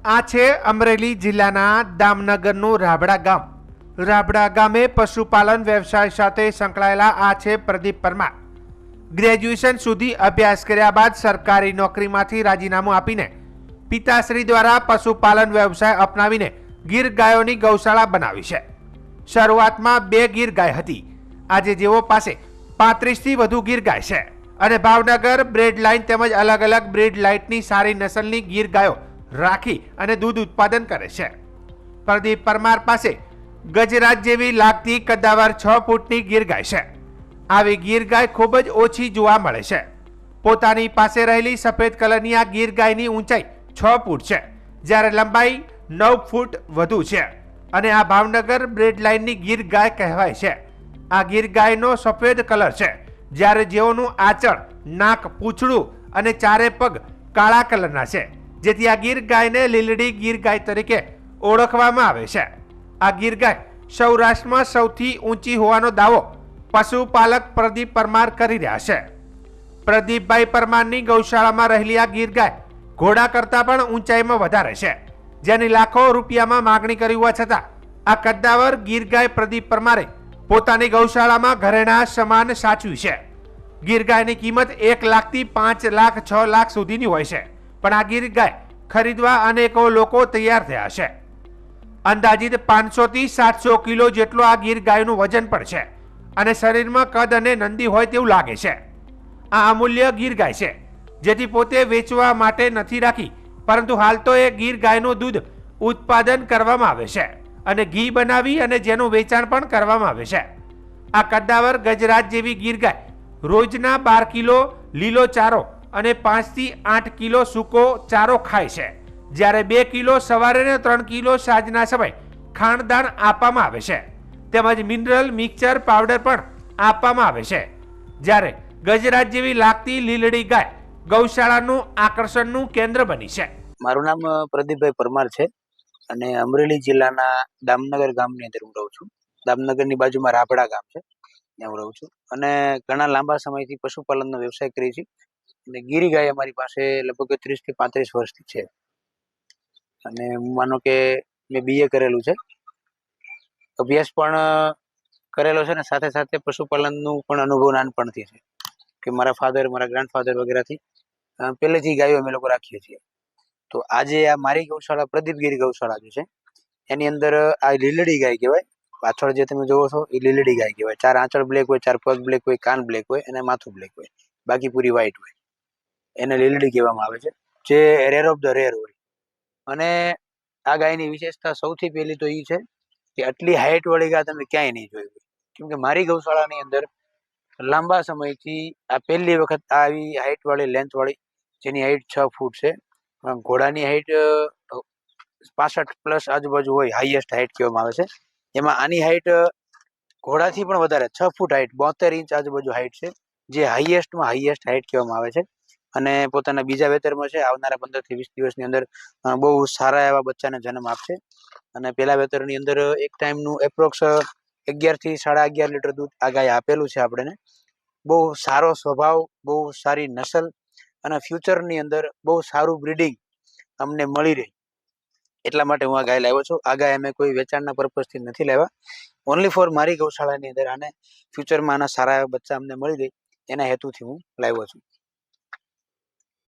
આ છે અમરેલી જિલ્લાના દામનગરનું રાબડા ગામ. રાબડા ગામે પશુપાલન વ્યવસાય સાથે સંકળાયેલા આ છે પ્રદીપ પરમાર. ગ્રેજ્યુએશન સુધી અભ્યાસ કર્યા બાદ સરકારી નોકરીમાંથી રાજીનામું આપીને પિતાશ્રી દ્વારા પશુપાલન વ્યવસાય અપનાવીને ગીર ગાયોની ગૌશાળા બનાવી છે. શરૂઆતમાં 2 ગીર ગાય હતી. આજે જેઓ પાસે 35 થી વધુ ગીર ગાય છે અને ભાવનગર બ્રેડ લાઇન તેમજ અલગ અલગ બ્રીડ લાઇટની સારી નસલની ગીર ગાયો રાખી અને દૂધ ઉત્પાદન કરે છે. પ્રદીપ પરમાર પાસે ગજરાજ જેવી લાગતી કદ્દાવર 6 ફૂટની ગીર ગાય છે. આવી ગીર ગાય ખૂબ જ ઓછી જોવા મળે છે. પોતાની પાસે રહેલી સફેદ કલરની આ ગીર ગાયની ઊંચાઈ 6 ફૂટ છે, જ્યારે લંબાઈ 9 ફૂટ વધુ છે અને આ ભાવનગર બ્રેડ લાઇનની ગીર ગાય કહેવાય છે. આ ગીર ગાયનો સફેદ કલર છે, જ્યારે જેઓનું આંચળ, નાક, પૂંછડું અને ચારે પગ કાળા કલરના છે, જેથી આ ગીર ગાયને લીલડી ગીર ગાય તરીકે ઓળખવામાં આવે છે. આ ગીર ગાય સૌરાષ્ટ્રમાં સૌથી ઊંચી હોવાનો દાવો પશુપાલક પ્રદીપ પરમાર કરી રહ્યા છે. પ્રદીપભાઈ પરમારની ગૌશાળામાં રહેલી આ ગીર ગાય ઘોડા કરતાં પણ ઊંચાઈમાં વધારે છે, જેની લાખો રૂપિયામાં માગણી કરી હોવા છતાં આ કદ્દાવર ગીર ગાય પ્રદીપ પરમારે પોતાની ગૌશાળામાં ઘરેણા સમાન સાચવી છે. ગીર ગાયની કિંમત 1 લાખથી 5 લાખ 6 લાખ સુધીની હોય છે, પણ આ ગીર ગાય ખરીદવા અનેકો લોકો તૈયાર થયા છે. અંદાજિત 500 થી 700 કિલો જેટલો આ ગીર ગાયનું વજન પણ છે અને શરીરમાં કદ અને નંદી હોય તેવું લાગે છે. આ અમૂલ્ય ગીર ગાય છે, જેથી પોતે વેચવા માટે નથી રાખી, પરંતુ હાલ તો એ ગીર ગાયનું દૂધ ઉત્પાદન કરવામાં આવે છે અને ઘી બનાવી અને જેનું વેચાણ પણ કરવામાં આવે છે. આ કદ્દાવર ગજરાજ જેવી ગીર ગાય રોજના 12 કિલો લીલો ચારો અને 5 થી 8 કિલો સૂકો ચારો ખાય છે, જ્યારે 2 કિલો સવારે અને 3 કિલો સાંજના સમયે ખાણદાણ આપવામાં આવે છે, તેમજ મિનરલ મિક્સચર પાવડર પણ આપવામાં આવે છે. જ્યારે ગજરાજ જેવી લાગતી લીલડી ગાય ગૌશાળાનું આકર્ષણનું કેન્દ્ર બની છે. મારું નામ પ્રદીપભાઈ પરમાર છે અને અમરેલી જિલ્લાના દામનગર ગામની અંદર હું રહું છું. દામનગરની બાજુમાં રાબડા ગામ છે, ત્યાં હું રહું છું અને ઘણા લાંબા સમયથી પશુપાલનનો વ્યવસાય કરી છે. અને ગીરી ગાય અમારી પાસે લગભગ 30 થી 35 વર્ષથી છે અને હું માનો કે મેં BA કરેલું છે, અભ્યાસ પણ કરેલો છે અને સાથે સાથે પશુપાલનનું પણ અનુભવ નાનપણથી છે કે મારા ફાધર, મારા ગ્રાન્ડફાધર વગેરેથી પહેલેથી ગાયો અમે લોકો રાખીએ છીએ. તો આજે આ મારી ગૌશાળા પ્રદીપગીરી ગૌશાળા જે છે એની અંદર આ લીલડી ગાય કહેવાય. પાછળ જે તમે જોવો છો એ લીલડી ગાય કહેવાય. 4 આંચળ બ્લેક હોય, 4 પગ બ્લેક હોય, કાન બ્લેક હોય અને માથું બ્લેક હોય, બાકી પૂરી વ્હાઈટ હોય. એને લીલડી કહેવામાં આવે છે, જે રેર ઓફ ધ રેર હોય. અને આ ગાયની વિશેષતા સૌથી પહેલી તો એ છે કે આટલી હાઈટ વાળી ગાય તમે ક્યાંય નહીં જોઈ હોય, કેમ કે મારી ગૌશાળાની અંદર લાંબા સમયથી આ પહેલી વખત આવી હાઈટ વાળી, લેન્થ વાળી, જેની હાઈટ 6 ફૂટ છે. ઘોડાની હાઈટ 65+ આજુબાજુ હોય, હાઈએસ્ટ હાઈટ કહેવામાં આવે છે. એમાં આની હાઈટ ઘોડાથી પણ વધારે 6 ફૂટ હાઈટ, 72 ઇંચ આજુબાજુ હાઈટ છે, જે હાઈએસ્ટમાં હાઈએસ્ટ હાઈટ કહેવામાં આવે છે. અને પોતાના બીજા વેતરમાં છે, આવનારા 15 થી 20 દિવસની અંદર બહુ સારા એવા બચ્ચાને જન્મ આપશે. અને પેલા વેતરની અંદર એક ટાઈમનું એપ્રોક્સ 11 થી 11.5 લીટર દૂધ આ ગાય આપેલું છે આપણને. બહુ સારો સ્વભાવ, બહુ સારી નસલ અને ફ્યુચરની અંદર બહુ સારું બ્રીડિંગ અમને મળી રહે, એટલા માટે હું આ ગાય લાવ્યો છું. આ ગાય અમે કોઈ વેચાણના પર્પઝથી નથી લાવ્યા, ઓનલી ફોર મારી ગૌશાળાની અંદર આને ફ્યુચરમાં આના સારા એવા બચ્ચા અમને મળી રહે એના હેતુથી હું લાવ્યો છું.